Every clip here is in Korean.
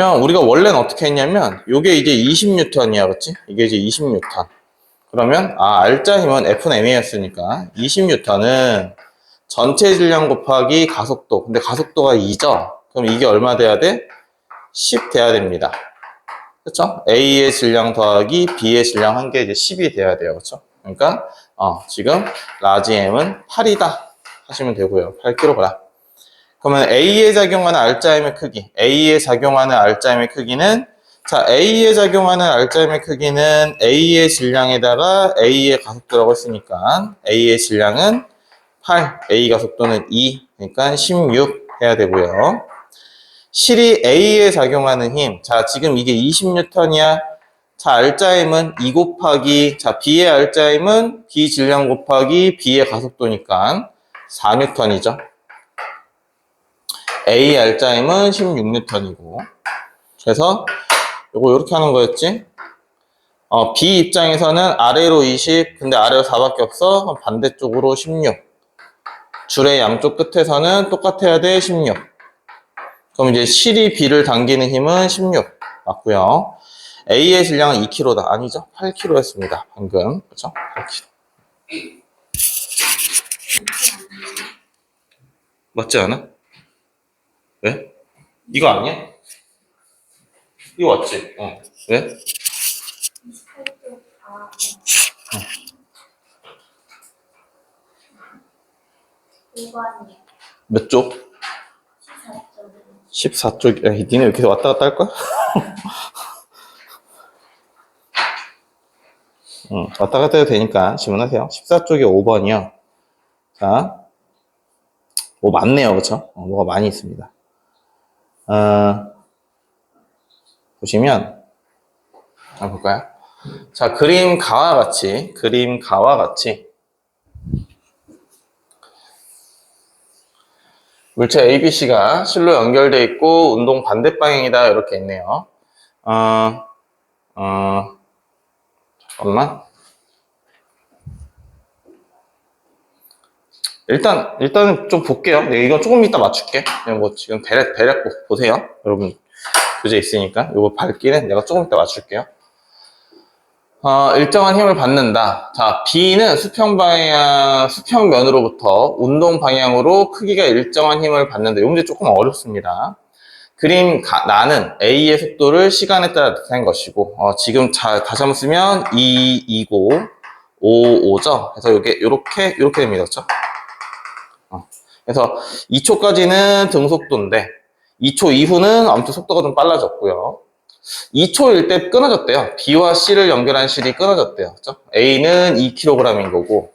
우리가 원래는 어떻게 했냐면 요게 이제 20N이야, 그렇지? 이게 이제 20N. 그러면 R자 힘은 F는 ma였으니까 20N은 전체 질량 곱하기 가속도. 근데 가속도가 2죠? 그럼 이게 얼마 돼야 돼? 10 돼야 됩니다. 그쵸? A의 질량 더하기 B의 질량 한 게 이제 10이 돼야 돼요. 그쵸? 그러니까 지금 라지 M은 8이다 하시면 되고요. 8kg. 그러면 A에 작용하는 R자임의 크기, A에 작용하는 R자임의 크기는, 자, A에 작용하는 R자임의 크기는 A의 질량에다가 A의 가속도라고 했으니까 A의 질량은 8, A 가속도는 2, 그러니까 16 해야 되고요. 실이 A에 작용하는 힘, 자, 지금 이게 20N이야. 자, R자임은 2 곱하기, 자, B의 R자임은 B 질량 곱하기 B의 가속도니까 4N이죠. A R자임은 16N이고. 그래서 요거 이렇게 하는 거였지. B 입장에서는 아래로 20, 근데 아래로 4밖에 없어. 그럼 반대쪽으로 16. 줄의 양쪽 끝에서는 똑같아야 돼, 16. 그럼 이제 실이 B를 당기는 힘은 16. 맞고요. A의 질량은 2kg다. 아니죠? 8kg였습니다. 방금. 그렇죠? 8kg. 맞지 않아? 왜? 이거 아니야? 이거 맞지? 왜? 몇 쪽? 14쪽. 야, 니네 왜 이렇게 왔다 갔다 할 거야? 왔다 갔다 해도 되니까 질문하세요. 14쪽이 5번이요. 자, 뭐 많네요. 그쵸? 뭐가 많이 있습니다. 보시면, 볼까요? 자, 그림가와 같이 물체 ABC가 실로 연결되어 있고 운동 반대 방향이다 이렇게 있네요. 잠깐만. 일단 좀 볼게요. 네, 이건 조금 이따 맞출게. 그냥 뭐 지금 대략 보세요. 여러분 교재 있으니까 이거 밝기는 내가 조금 이따 맞출게요. 일정한 힘을 받는다. 자, B는 수평면으로부터 운동 방향으로 크기가 일정한 힘을 받는다. 이 문제 조금 어렵습니다. 나는 A의 속도를 시간에 따라 나타낸 것이고, 지금 다시 한번 쓰면 2, 2고, 5, 5죠? 그래서 요렇게 됩니다. 그렇죠? 그래서 2초까지는 등속도인데, 2초 이후는 아무튼 속도가 좀 빨라졌고요. 2초일 때 끊어졌대요. B와 C를 연결한 실이 끊어졌대요. 그렇죠? A는 2kg인 거고,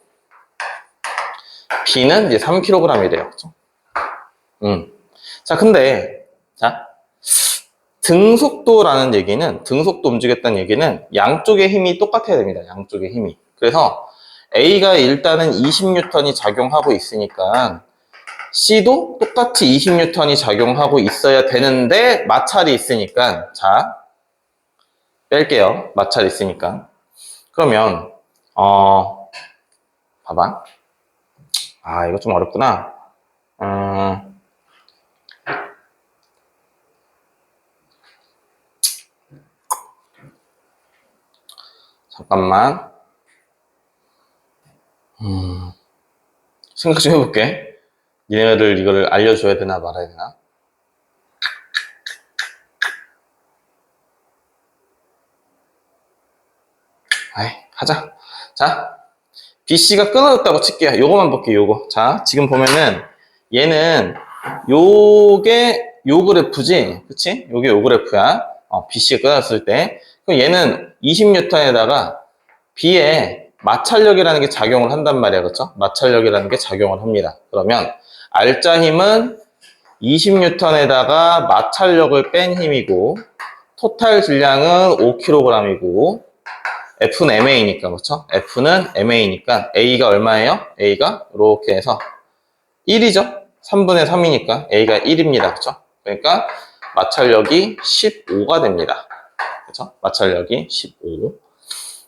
B는 이제 3kg이 돼요. 그렇죠? 자, 근데, 등속도라는 얘기는, 등속도 움직였다는 얘기는 양쪽의 힘이 똑같아야 됩니다. 양쪽의 힘이. 그래서 A가 일단은 20N이 작용하고 있으니까 C도 똑같이 20N이 작용하고 있어야 되는데 마찰이 있으니까, 자, 뺄게요. 마찰이 있으니까. 그러면 봐봐. 이거 좀 어렵구나. 잠깐만. 생각 좀 해볼게. 얘네들 이거를 알려줘야 되나 말아야 되나? 하자. 자, BC가 끊어졌다고 칠게요. 요거만 볼게요, 요거. 자, 지금 보면은 얘는 요게 요 그래프지? 그치? 요게 요 그래프야. BC가 끊어졌을 때. 그럼 얘는 20N에다가 B에 마찰력이라는 게 작용을 한단 말이야. 그쵸? 마찰력이라는 게 작용을 합니다. 그러면 R자 힘은 20N에다가 마찰력을 뺀 힘이고 토탈 질량은 5kg이고 F는 MA니까 그렇죠? F는 MA니까 A가 얼마예요? A가 이렇게 해서 1이죠? 3분의 3이니까 A가 1입니다. 그렇죠? 그러니까 마찰력이 15가 됩니다. 그렇죠? 마찰력이 15.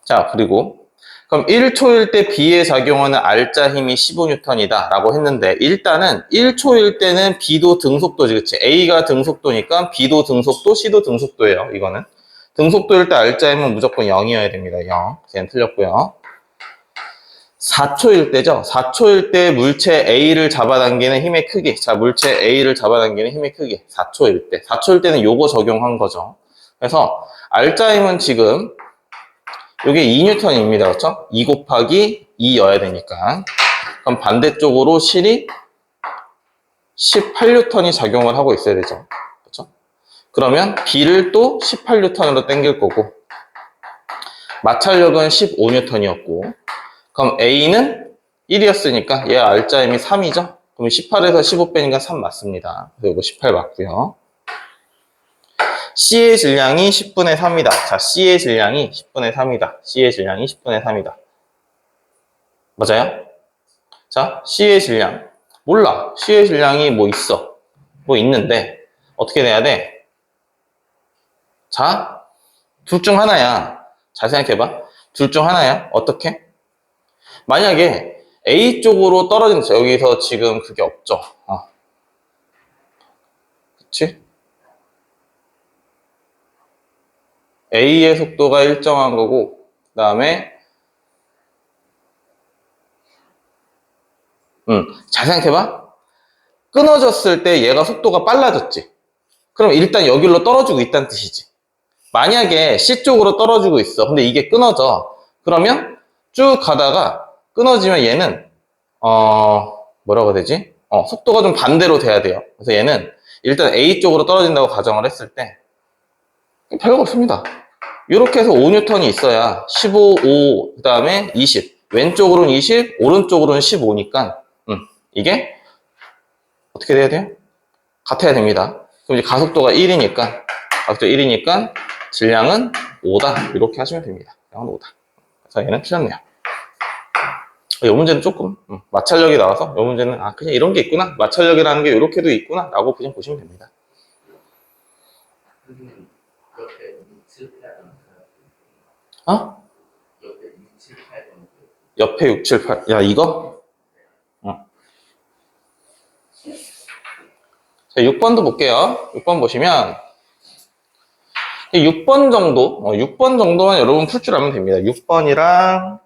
자, 그리고 그럼 1초일 때 B에 작용하는 R자 힘이 15N이다 라고 했는데, 일단은 1초일 때는 B도 등속도지, 그치? A가 등속도니까 B도 등속도, C도 등속도예요, 이거는. 등속도일 때 R자 힘은 무조건 0이어야 됩니다, 0. 얘는 틀렸고요. 4초일 때죠. 4초일 때 물체 A를 잡아당기는 힘의 크기. 자, 물체 A를 잡아당기는 힘의 크기. 4초일 때. 4초일 때는 요거 적용한 거죠. 그래서 R자 힘은 지금 요게 2N입니다. 그렇죠? 2 곱하기 2여야 되니까. 그럼 반대쪽으로 실이 18N이 작용을 하고 있어야 되죠. 그렇죠? 그러면 B를 또 18N으로 당길 거고, 마찰력은 15N이었고, 그럼 A는 1이었으니까 얘 R자 힘이 3이죠? 그럼 18에서 15 빼니까 3 맞습니다. 그래서 이거 18 맞고요. C의 질량이 10분의 3이다. 자, C의 질량이 10분의 3이다. C의 질량이 10분의 3이다. 맞아요? 자, C의 질량. 몰라. C의 질량이 뭐 있어. 뭐 있는데, 어떻게 돼야 돼? 자, 둘 중 하나야. 잘 생각해봐. 둘 중 하나야. 어떻게? 만약에 A 쪽으로 떨어진, 여기서 지금 그게 없죠. 그치? A의 속도가 일정한 거고, 그 다음에 잘 생각해봐. 끊어졌을 때 얘가 속도가 빨라졌지. 그럼 일단 여기로 떨어지고 있다는 뜻이지. 만약에 C 쪽으로 떨어지고 있어. 근데 이게 끊어져. 그러면 쭉 가다가 끊어지면 얘는 뭐라고 해야 되지? 속도가 좀 반대로 돼야 돼요. 그래서 얘는 일단 A 쪽으로 떨어진다고 가정을 했을 때 별거 없습니다. 이렇게 해서 5N이 있어야 15, 5, 그 다음에 20. 왼쪽으로는 20, 오른쪽으로는 15니까 이게 어떻게 돼야 돼요? 같아야 됩니다. 그럼 이제 가속도가 1이니까 질량은 5다. 이렇게 하시면 됩니다. 질량은 5다. 그래서 얘는 틀렸네요. 이 문제는 조금 마찰력이 나와서 이 문제는 그냥 이런 게 있구나. 마찰력이라는 게 이렇게도 있구나 라고 그냥 보시면 됩니다. 옆에 6, 7, 8. 야, 이거? 자, 6번도 볼게요. 6번 보시면 6번 정도, 6번 정도만 여러분 풀 줄 알면 됩니다. 6번이랑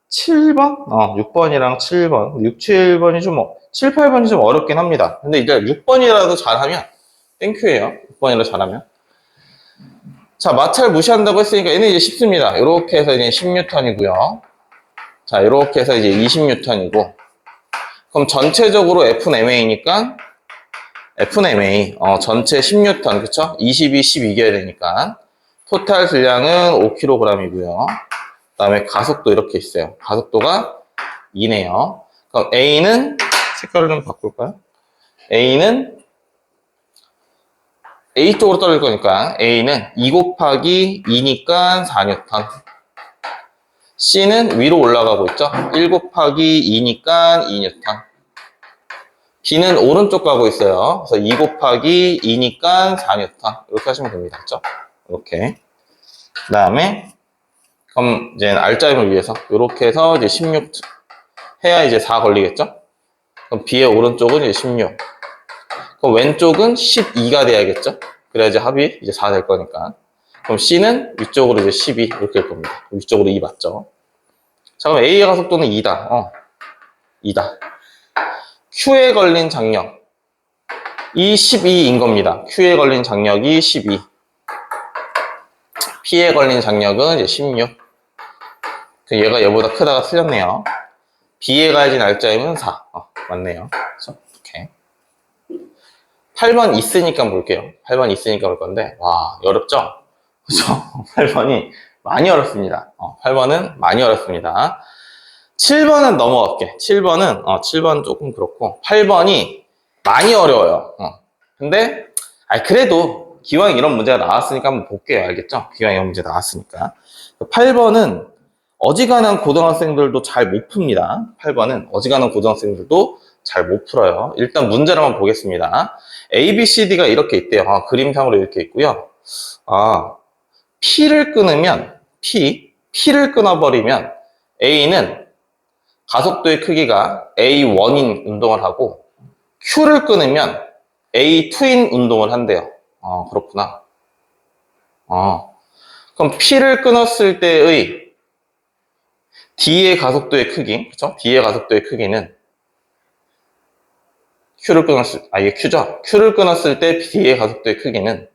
7번? 6번이랑 7번. 6, 7번이 좀, 7, 8번이 좀 어렵긴 합니다. 근데 이제 6번이라도 잘하면, 땡큐예요. 6번이라도 잘하면. 자, 마찰 무시한다고 했으니까 얘는 이제 쉽습니다. 이렇게 해서 이제 10N이고요. 자, 이렇게 해서 이제 20N이고. 그럼 전체적으로 F는 MA, 전체 10N, 그쵸? 22, 10 이겨야 되니까. 토탈 질량은 5kg이고요. 그 다음에 가속도 이렇게 있어요. 가속도가 2네요. 그럼 A는, 색깔을 좀 바꿀까요? A는, A 쪽으로 떨어질 거니까, A는 2 곱하기 2니까 4N. C는 위로 올라가고 있죠? 1 곱하기 2니까 2N. B는 오른쪽 가고 있어요. 그래서 2 곱하기 2니까 4N. 이렇게 하시면 됩니다. 그렇죠? 이렇게. 그 다음에, 그럼 이제 R자임을 위해서 이렇게 해서 이제 16 해야 이제 4 걸리겠죠? 그럼 B의 오른쪽은 이제 16. 그럼 왼쪽은 12가 돼야겠죠? 그래야지 합이 이제 4 될 거니까. 그럼 C는 위쪽으로 이제 12 이렇게 될 겁니다. 위쪽으로 2 맞죠? 자, 그럼 A의 가속도는 2다. 2다. Q에 걸린 장력. 이 12인 겁니다. Q에 걸린 장력이 12. P에 걸린 장력은 이제 16. 얘가 얘보다 크다가 틀렸네요. B에 가해진 R자임은 4. 맞네요. 그렇죠? 이렇게. 8번 있으니까 볼게요. 8번 있으니까 볼 건데, 와, 어렵죠? 그죠? 8번이 많이 어렵습니다. 8번은 많이 어렵습니다. 7번은 넘어갈게. 7번은 조금 그렇고, 8번이 많이 어려워요. 근데, 그래도 기왕 이런 문제가 나왔으니까 한번 볼게요. 알겠죠? 기왕 이런 문제 나왔으니까. 8번은 어지간한 고등학생들도 잘 못 풉니다. 8번은 어지간한 고등학생들도 잘 못 풀어요. 일단 문제를 한번 보겠습니다. A, B, C, D가 이렇게 있대요. 그림상으로 이렇게 있고요. P를 끊으면, P를 끊어버리면 A는 가속도의 크기가 A1인 운동을 하고 Q를 끊으면 A2인 운동을 한대요. 그렇구나. 그럼 P를 끊었을 때의 D의 가속도의 크기, 그쵸? D의 가속도의 크기는 이게 Q죠? Q를 끊었을 때 D의 가속도의 크기는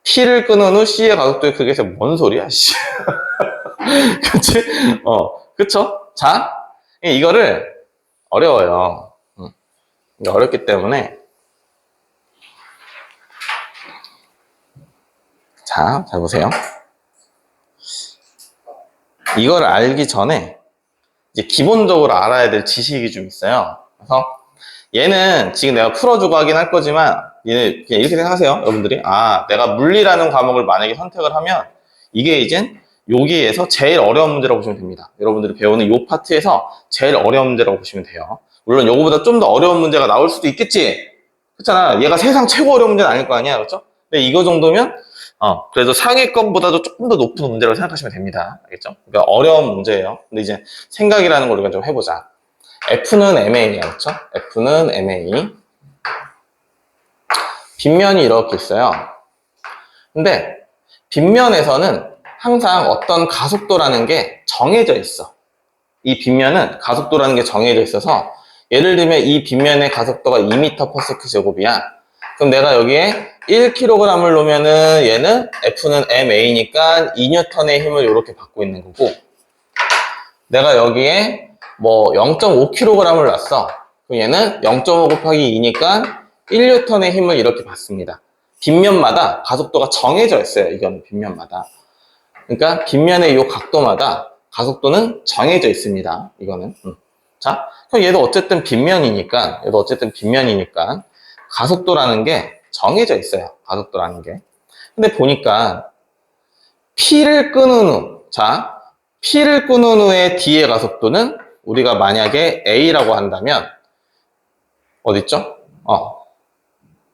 P를 끊은 후 C의 가속도의 크기에서 뭔 소리야, 씨. 그치? 그쵸? 자, 이거를 어려워요. 이게 어렵기 때문에. 자, 잘 보세요. 이걸 알기 전에 이제 기본적으로 알아야 될 지식이 좀 있어요. 그래서 얘는 지금 내가 풀어주고 하긴 할 거지만 얘는 그냥 이렇게 생각하세요, 여러분들이. 내가 물리라는 과목을 만약에 선택을 하면 이게 이젠 여기에서 제일 어려운 문제라고 보시면 됩니다. 여러분들이 배우는 이 파트에서 제일 어려운 문제라고 보시면 돼요. 물론 요거보다 좀 더 어려운 문제가 나올 수도 있겠지. 그렇잖아. 얘가 세상 최고 어려운 문제는 아닐 거 아니야, 그렇죠? 근데 이거 정도면 그래도 상위권보다도 조금 더 높은 문제라고 생각하시면 됩니다. 알겠죠? 그러니까 어려운 문제예요. 근데 이제 생각이라는 걸 우리가 좀 해보자. F는 MA야, 그렇죠? F는 MA. 빗면이 이렇게 있어요. 근데 빗면에서는 항상 어떤 가속도라는 게 정해져 있어. 이 빗면은 가속도라는 게 정해져 있어서 예를 들면 이 빗면의 가속도가 2m/s제곱이야. 그럼 내가 여기에 1kg을 놓으면은 얘는 F는 MA니까 2N의 힘을 이렇게 받고 있는 거고, 내가 여기에 뭐 0.5kg을 놨어. 그럼 얘는 0.5 곱하기 2니까 1N의 힘을 이렇게 받습니다. 빗면마다 가속도가 정해져 있어요. 이건 빗면마다. 그러니까 빗면의 이 각도마다 가속도는 정해져 있습니다. 이거는. 자, 그럼 얘도 어쨌든 빗면이니까 가속도라는 게 정해져 있어요. 가속도라는 게. 근데 보니까 P를 끊은 후, 자, P를 끊은 후에 D의 가속도는 우리가 만약에 A라고 한다면 어딨죠?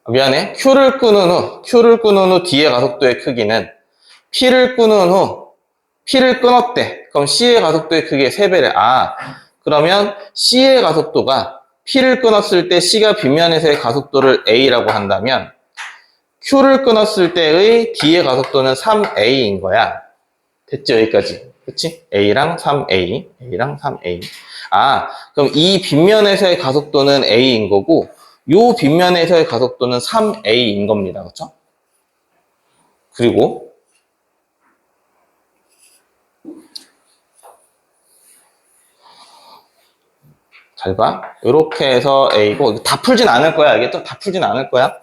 미안해. Q를 끊은 후 D의 가속도의 크기는 P를 끊었대. 그럼 C의 가속도의 크기의 3배래. 그러면 C의 가속도가 P를 끊었을 때 C가 빗면에서의 가속도를 A라고 한다면 Q를 끊었을 때의 D의 가속도는 3A인 거야. 됐죠? 여기까지. 그치? A랑 3A. 그럼 이 빗면에서의 가속도는 A인 거고 요 빗면에서의 가속도는 3A인 겁니다. 그쵸? 그리고 잘 봐. 이렇게 해서 A고, 다 풀진 않을 거야. 알겠죠? 다 풀진 않을 거야.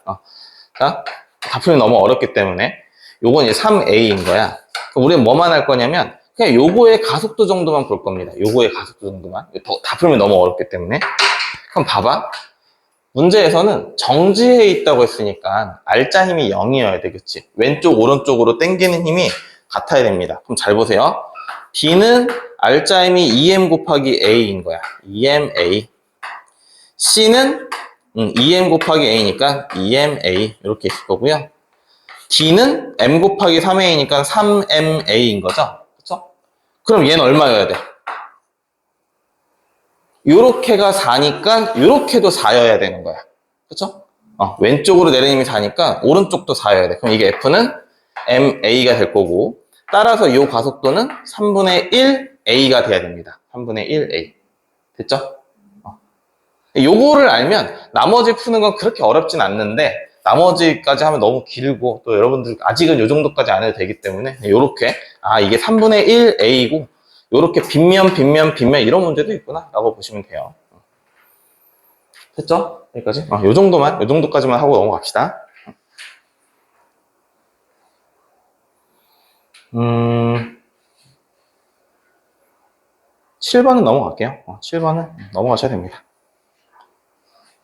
자, 다 풀면 너무 어렵기 때문에. 요건 이제 3A인 거야. 그럼 우리는 뭐만 할 거냐면, 그냥 요거의 가속도 정도만 볼 겁니다. 요거의 가속도 정도만. 다 풀면 너무 어렵기 때문에. 그럼 봐봐. 문제에서는 정지해 있다고 했으니까, 알짜 힘이 0이어야 되겠지. 왼쪽, 오른쪽으로 당기는 힘이 같아야 됩니다. 그럼 잘 보세요. D는 알짜 힘이 2m 곱하기 A인 거야. 2ma. C는 2m 곱하기 A니까 2ma 이렇게 있을 거고요. D는 m 곱하기 3a니까 3ma인 거죠. 그렇죠? 그럼 얘는 얼마여야 돼? 요렇게가 4니까 요렇게도 4여야 되는 거야. 그렇죠? 왼쪽으로 내리는 힘이 4니까 오른쪽도 4여야 돼. 그럼 이게 F는 ma가 될 거고, 따라서 이 가속도는 3분의 1a가 돼야 됩니다. 3분의 1a. 됐죠? 요거를 알면 나머지 푸는 건 그렇게 어렵진 않는데, 나머지까지 하면 너무 길고 또 여러분들 아직은 요 정도까지 안 해도 되기 때문에 요렇게 이게 3분의 1a고 요렇게 빗면 이런 문제도 있구나 라고 보시면 돼요. 됐죠? 여기까지? 요 정도까지만 하고 넘어갑시다. 7번은 넘어갈게요. 7번은 넘어가셔야 됩니다.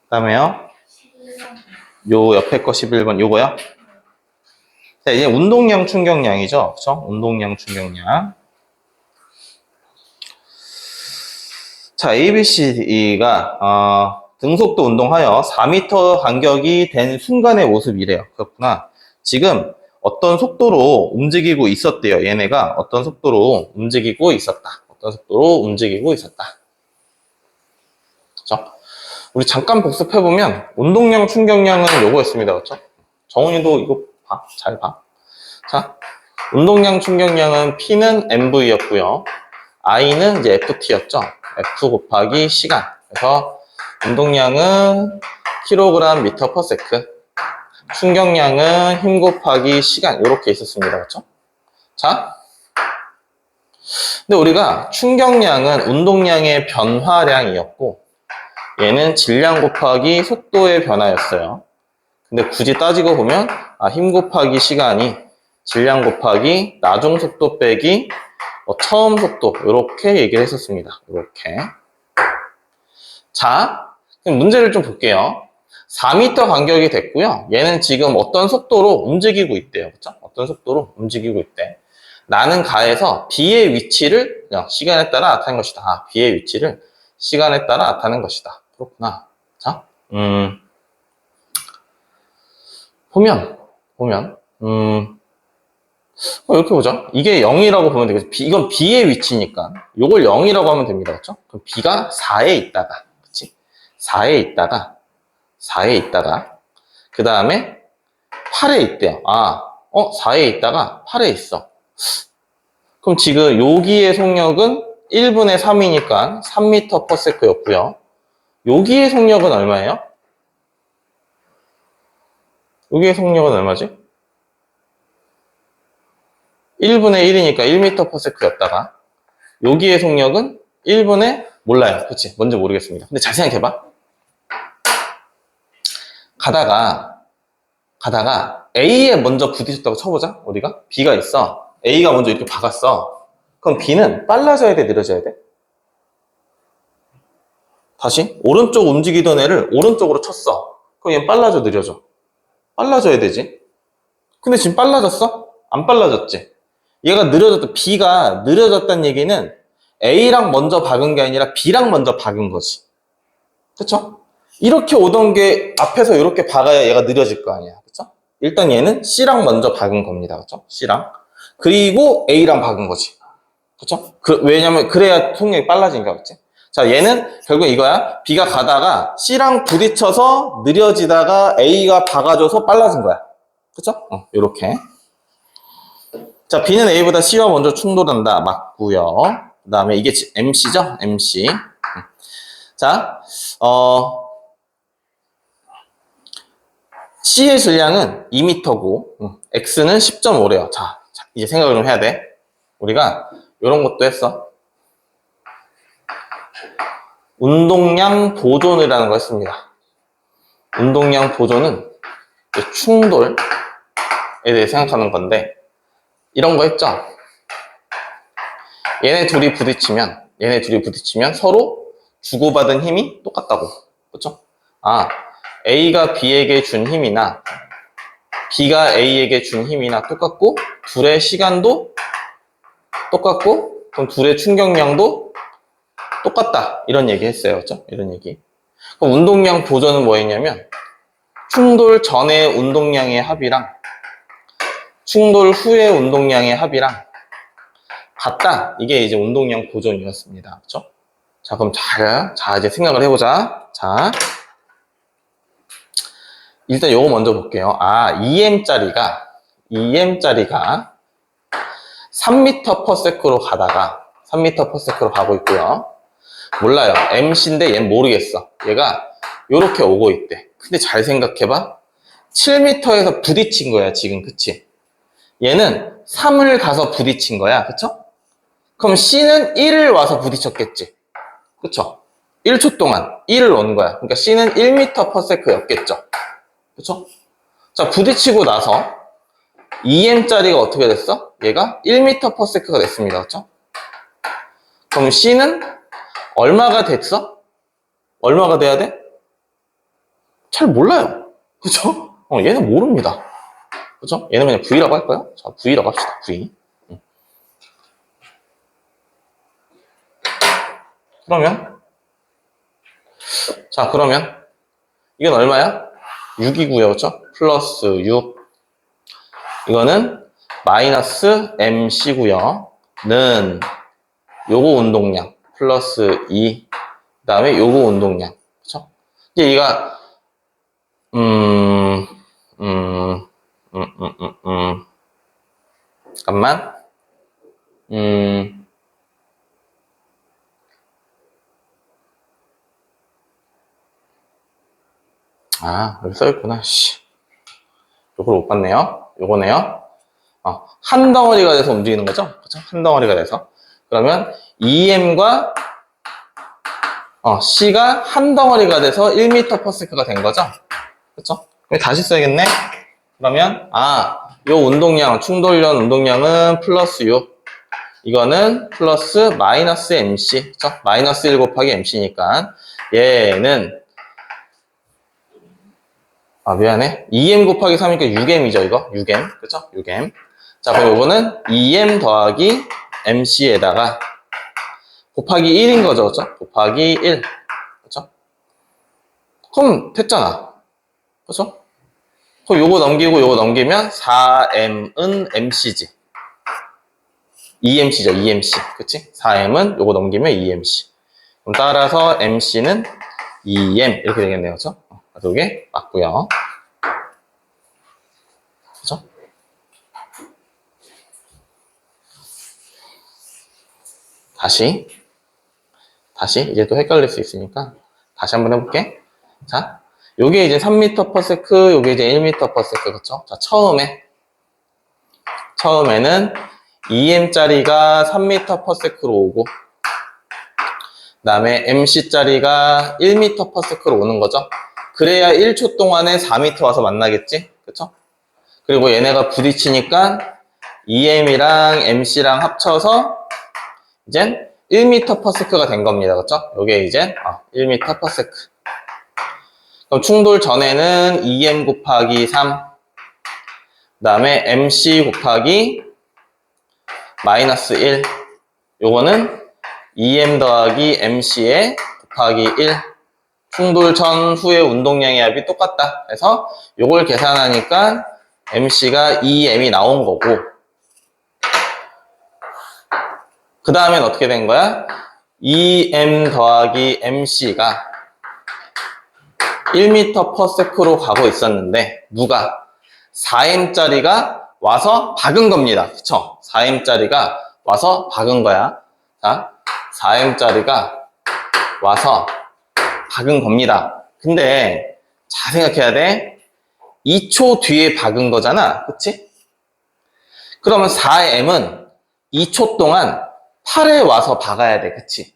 그 다음에요. 요 옆에 거 11번 요거요. 자, 이제 운동량 충격량이죠. 그쵸? 운동량 충격량. 자, ABC가 등속도 운동하여 4m 간격이 된 순간의 모습이래요. 그렇구나. 지금 어떤 속도로 움직이고 있었대요. 얘네가 어떤 속도로 움직이고 있었다. 어떤 속도로 움직이고 있었다. 그렇죠? 우리 잠깐 복습해보면 운동량, 충격량은 요거였습니다. 그렇죠? 정훈이도 이거 봐. 잘 봐. 자, 운동량, 충격량은 P는 MV였고요. I는 이제 FT였죠. F 곱하기 시간. 그래서 운동량은 킬로그램 미터 퍼 세크. 충격량은 힘 곱하기 시간. 이렇게 있었습니다. 그렇죠? 자, 근데 우리가 충격량은 운동량의 변화량이었고 얘는 질량 곱하기 속도의 변화였어요. 근데 굳이 따지고 보면 힘 곱하기 시간이 질량 곱하기 나중 속도 빼기 처음 속도 이렇게 얘기를 했었습니다. 이렇게. 자, 그럼 문제를 좀 볼게요. 4m 간격이 됐고요. 얘는 지금 어떤 속도로 움직이고 있대요. 그렇죠? 어떤 속도로 움직이고 있대. 나는 가에서 B의 위치를 그냥 시간에 따라 나타낸 것이다. B의 위치를 시간에 따라 나타낸 것이다. 그렇구나. 자, 보면, 이렇게 보자. 이게 0이라고 보면 되겠죠. 이건 B의 위치니까. 요걸 0이라고 하면 됩니다. 그렇죠? 그럼 B가 4에 있다가, 그치? 4에 있다가, 그 다음에 8에 있대요. 4에 있다가 8에 있어. 그럼 지금 여기의 속력은 1분의 3이니까 3m per sec였고요. 여기의 속력은 얼마예요? 여기의 속력은 얼마지? 1분의 1이니까 1m per sec였다가 여기의 속력은 1분의 몰라요. 그치? 뭔지 모르겠습니다. 근데 잘 생각해봐. 가다가 A에 먼저 부딪혔다고 쳐보자. 우리가 B가 있어. A가 먼저 이렇게 박았어. 그럼 B는 빨라져야 돼, 느려져야 돼? 다시 오른쪽 움직이던 애를 오른쪽으로 쳤어. 그럼 얘는 빨라져, 느려져? 빨라져야 되지. 근데 지금 빨라졌어? 안 빨라졌지? 얘가 느려졌다. B가 느려졌다는 얘기는 A랑 먼저 박은 게 아니라 B랑 먼저 박은 거지. 그쵸? 이렇게 오던 게 앞에서 이렇게 박아야 얘가 느려질 거 아니야. 그쵸? 일단 얘는 C랑 먼저 박은 겁니다. 그쵸? C랑. 그리고 A랑 박은 거지. 그쵸? 왜냐면 그래야 속력이 빨라지니까. 그치? 자, 얘는 결국 이거야. B가 가다가 C랑 부딪혀서 느려지다가 A가 박아줘서 빨라진 거야. 그쵸? 요렇게. 자, B는 A보다 C와 먼저 충돌한다. 맞고요. 그 다음에 이게 MC죠? MC. 자, C의 질량은 2m고 X는 10.5래요. 자, 이제 생각을 좀 해야 돼. 우리가 이런 것도 했어. 운동량 보존이라는 걸 했습니다. 운동량 보존은 충돌에 대해 생각하는 건데 이런 거 했죠? 얘네 둘이 부딪히면 서로 주고받은 힘이 똑같다고. 그렇죠? A가 B에게 준 힘이나 B가 A에게 준 힘이나 똑같고 둘의 시간도 똑같고 그럼 둘의 충격량도 똑같다. 이런 얘기 했어요. 그렇죠? 이런 얘기. 그럼 운동량 보존은 뭐였냐면 충돌 전의 운동량의 합이랑 충돌 후의 운동량의 합이랑 같다. 이게 이제 운동량 보존이었습니다. 그렇죠? 자, 그럼 자, 이제 생각을 해보자. 자, 일단 요거 먼저 볼게요. EM짜리가 3m per sec로 가다가 3m per sec로 가고 있고요. 몰라요. MC인데 얘는 모르겠어. 얘가 요렇게 오고 있대. 근데 잘 생각해봐. 7m에서 부딪힌 거야, 지금. 그치? 얘는 3을 가서 부딪힌 거야. 그쵸? 그럼 C는 1을 와서 부딪혔겠지. 그쵸? 1초 동안 1을 온 거야. 그러니까 C는 1m per sec였겠죠. 그쵸? 자, 부딪히고 나서 EM짜리가 어떻게 됐어? 얘가 1m per sec가 됐습니다. 그쵸? 그럼 C는 얼마가 됐어? 얼마가 돼야 돼? 잘 몰라요. 그쵸? 얘는 모릅니다. 그쵸? 얘는 그냥 V라고 할까요? 자, V라고 합시다. V. 그러면 이건 얼마야? 6이고요. 그쵸? 플러스 6. 이거는 마이너스 MC고요. 는 요거 운동량 플러스 2, 그 다음에 요거 운동량. 그쵸? 이제 얘가, 잠깐만. 여기 써있구나. 씨. 요걸 못 봤네요. 요거네요. 한 덩어리가 돼서 움직이는 거죠? 그쵸? 한 덩어리가 돼서. 그러면 EM과 C가 한 덩어리가 돼서 1m/s가 된 거죠? 그쵸? 그럼 다시 써야겠네? 그러면, 요 운동량, 충돌련 운동량은 플러스 6. 이거는 플러스 마이너스 MC. 그쵸? 마이너스 1 곱하기 MC니까. 얘는, 미안해. 2M 곱하기 3이니까 6M이죠, 이거? 6M. 그쵸? 6M. 자, 그럼 이거는 2M 더하기 MC에다가 곱하기 1인 거죠, 그쵸? 곱하기 1. 그쵸? 그럼 됐잖아. 그쵸? 그럼 요거 넘기고 요거 넘기면 4M은 MC지. 2MC죠, 2MC. 그치? 4M은 요거 넘기면 2MC. 그럼 따라서 MC는 2M. 이렇게 되겠네요. 그쵸? 그래서 이게 맞고요. 그쵸? 다시 이제 또 헷갈릴 수 있으니까 다시 한번 해볼게. 자, 요게 이제 3m/s, 요게 이제 1m/s. 그쵸? 자, 처음에는 2m짜리가 3m/s로 오고, 그 다음에 mc짜리가 1m/s로 오는 거죠. 그래야 1초 동안에 4m 와서 만나겠지? 그쵸? 그리고 얘네가 부딪히니까 EM이랑 MC랑 합쳐서 이젠 1m/s가 된 겁니다. 그쵸? 요게 이제 1m/s. 그럼 충돌 전에는 EM 곱하기 3, 그 다음에 MC 곱하기 마이너스 1. 요거는 EM 더하기 MC에 곱하기 1. 충돌 전 후의 운동량의 합이 똑같다. 그래서 요걸 계산하니까 MC가 2M이 나온 거고, 그 다음엔 어떻게 된 거야? 2M 더하기 MC가 1m/s로 가고 있었는데 누가? 4M짜리가 와서 박은 겁니다. 그쵸? 4M짜리가 와서 박은 거야. 자, 4M짜리가 와서 박은 겁니다. 근데 잘 생각해야 돼. 2초 뒤에 박은 거잖아. 그치? 그러면 4M은 2초 동안 8에 와서 박아야 돼. 그치?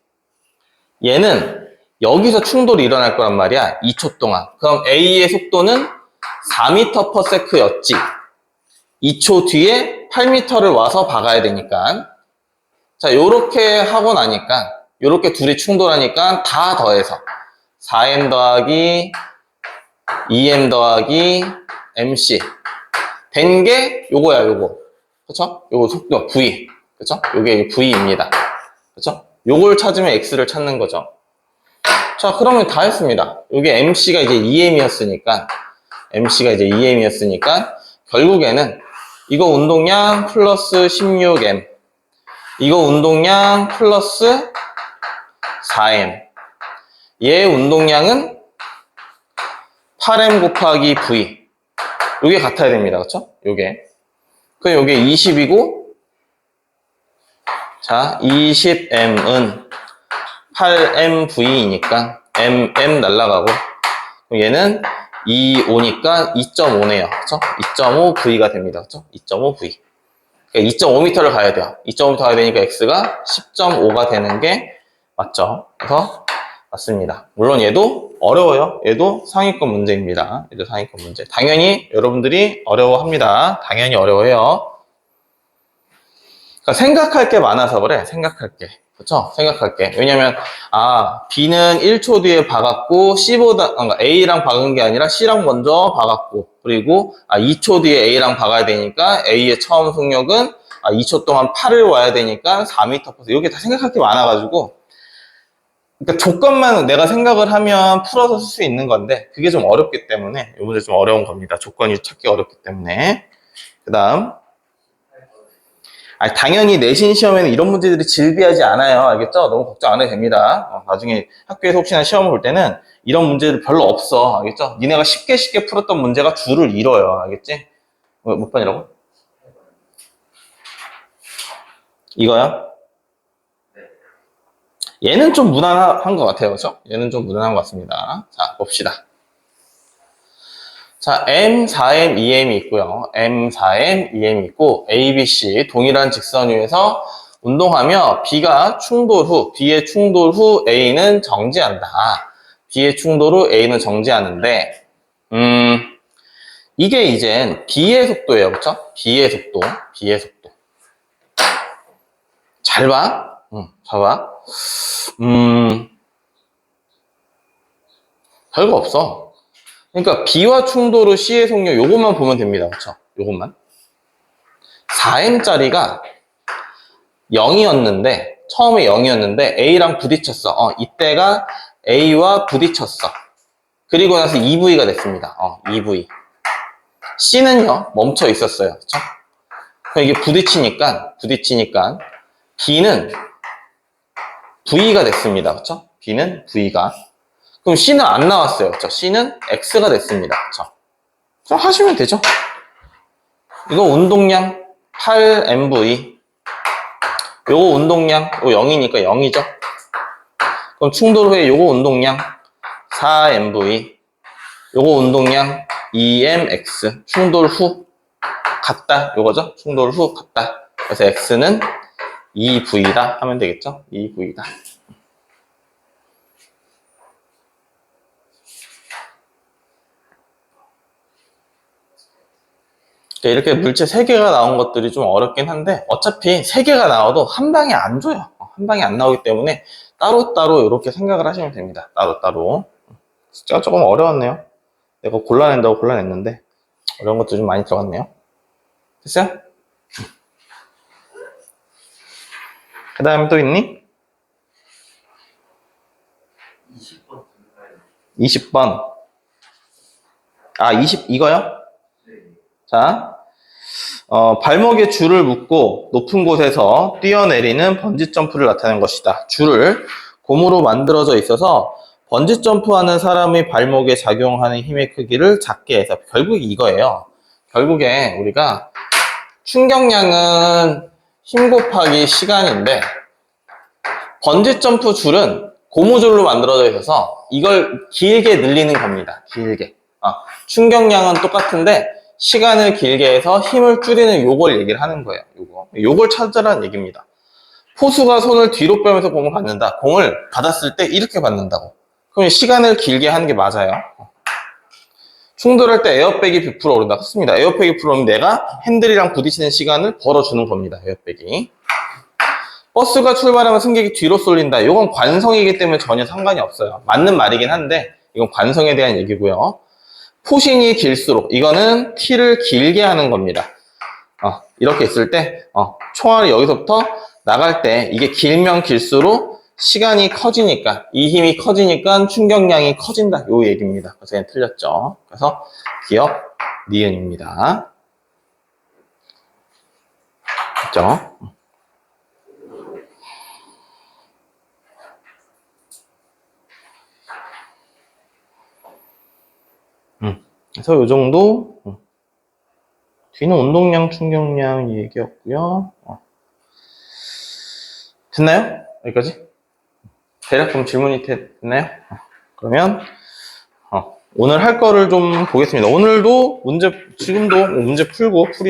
얘는 여기서 충돌이 일어날 거란 말이야. 2초 동안. 그럼 A의 속도는 4m/s였지. 2초 뒤에 8m를 와서 박아야 되니까. 자, 요렇게 하고 나니까, 요렇게 둘이 충돌하니까 다 더해서 4M 더하기 2M 더하기 MC 된 게 요거야, 요거. 그쵸? 요거 속도 V. 그쵸? 요게 V입니다. 그쵸? 요걸 찾으면 X를 찾는 거죠. 자, 그러면 다 했습니다. 요게 MC가 이제 2M이었으니까, 결국에는 이거 운동량 플러스 16M, 이거 운동량 플러스 4M, 얘 운동량은 8M 곱하기 V. 요게 같아야 됩니다. 그쵸? 요게. 그럼 요게 20이고, 자, 20M은 8MV니까 M 날라가고, 얘는 25니까 2.5네요. 그쵸? 2.5V가 됩니다. 그쵸? 2.5V. 그러니까 2.5m를 가야 돼요. 2.5m 가야 되니까 X가 10.5가 되는 게 맞죠? 그래서 맞습니다. 물론 얘도 어려워요. 얘도 상위권 문제입니다. 얘도 상위권 문제. 당연히 여러분들이 어려워합니다. 당연히 어려워해요. 그러니까 생각할 게 많아서 그래. 생각할 게. 그쵸? 생각할 게. 왜냐면 B는 1초 뒤에 박았고 그러니까 A랑 박은 게 아니라 C랑 먼저 박았고, 그리고 2초 뒤에 A랑 박아야 되니까 A의 처음 속력은 2초 동안 8을 와야 되니까 4m/s. 이게 다 생각할 게 많아가지고, 그러니까 조건만 내가 생각을 하면 풀어서 쓸 수 있는 건데 그게 좀 어렵기 때문에 이 문제 좀 어려운 겁니다. 조건이 찾기 어렵기 때문에. 그 다음 아니, 당연히 내신 시험에는 이런 문제들이 질비하지 않아요. 알겠죠? 너무 걱정 안 해도 됩니다. 나중에 학교에서 혹시나 시험을 볼 때는 이런 문제들 별로 없어. 알겠죠? 니네가 쉽게 풀었던 문제가 줄을 잃어요. 알겠지? 몇 번이라고? 이거요? 얘는 좀 무난한 것 같아요. 그렇죠? 얘는 좀 무난한 것 같습니다. 자, 봅시다. 자, M, 4M, 2M이 있고요. M, 4M, 2M이 있고 A, B, C 동일한 직선 위에서 운동하며 B가 충돌 후, B의 충돌 후 A는 정지한다. B의 충돌 후 A는 정지하는데 이게 이젠 B의 속도예요. 그렇죠? B의 속도. B의 속도. 잘 봐. 잘 봐. 별거 없어. 그러니까 B와 충돌 후 C의 속력 요것만 보면 됩니다. 그렇죠? 요것만. 4M짜리가 0이었는데 처음에 0이었는데 A랑 부딪혔어. 이때가 A와 부딪혔어. 그리고 나서 EV가 됐습니다. EV. C는요 멈춰 있었어요. 그렇죠? 이게 부딪히니까 B는 V가 됐습니다. 그렇죠? B는 V가. 그럼 C는 안 나왔어요. 그렇죠? C는 X가 됐습니다. 그렇죠? 그럼 하시면 되죠. 이거 운동량 8mv. 요거 운동량, 요거 0이니까 0이죠. 그럼 충돌 후에 요거 운동량 4mv. 요거 운동량 2mx. 충돌 후 같다. 요거죠. 충돌 후 같다. 그래서 x는 2v다 하면 되겠죠. 2v다. 이렇게 물체 3개가 나온 것들이 좀 어렵긴 한데 어차피 3개가 나와도 한 방에 안 줘요. 한 방에 안 나오기 때문에 따로따로 이렇게 생각을 하시면 됩니다. 따로따로. 숫자가 조금 어려웠네요. 내가 골라낸다고 골라냈는데 어려운 것도 좀 많이 들어갔네요. 됐어요? 그 다음에 또 있니? 20번 20번. 이거요? 네. 자, 발목에 줄을 묶고 높은 곳에서 뛰어내리는 번지 점프를 나타낸 것이다. 줄을 고무로 만들어져 있어서 번지 점프하는 사람의 발목에 작용하는 힘의 크기를 작게 해서 결국 이거예요. 결국에 우리가 충격량은 힘 곱하기 시간인데 번지 점프 줄은 고무줄로 만들어져 있어서 이걸 길게 늘리는 겁니다. 길게. 충격량은 똑같은데 시간을 길게 해서 힘을 줄이는 요걸 얘기를 하는 거예요. 요걸 찾으라는 얘기입니다. 포수가 손을 뒤로 빼면서 공을 받는다. 공을 받았을 때 이렇게 받는다고. 그럼 시간을 길게 하는 게 맞아요. 충돌할 때 에어백이 100% 오른다. 그렇습니다. 에어백이 100%면 내가 핸들이랑 부딪히는 시간을 벌어주는 겁니다. 에어백이. 버스가 출발하면 승객이 뒤로 쏠린다. 이건 관성이기 때문에 전혀 상관이 없어요. 맞는 말이긴 한데 이건 관성에 대한 얘기고요. 포신이 길수록 이거는 키를 길게 하는 겁니다. 이렇게 있을 때 총알이 여기서부터 나갈 때 이게 길면 길수록 시간이 커지니까 이 힘이 커지니까 충격량이 커진다. 요 얘기입니다. 그래서 그냥 틀렸죠. 그래서 기억 니은입니다. 됐죠? 그래서 요 정도. 뒤는 운동량, 충격량 얘기였고요. 됐나요? 여기까지? 대략 좀 질문이 됐나요? 그러면 오늘 할 거를 좀 보겠습니다. 오늘도 지금도 문제 풀고 풀이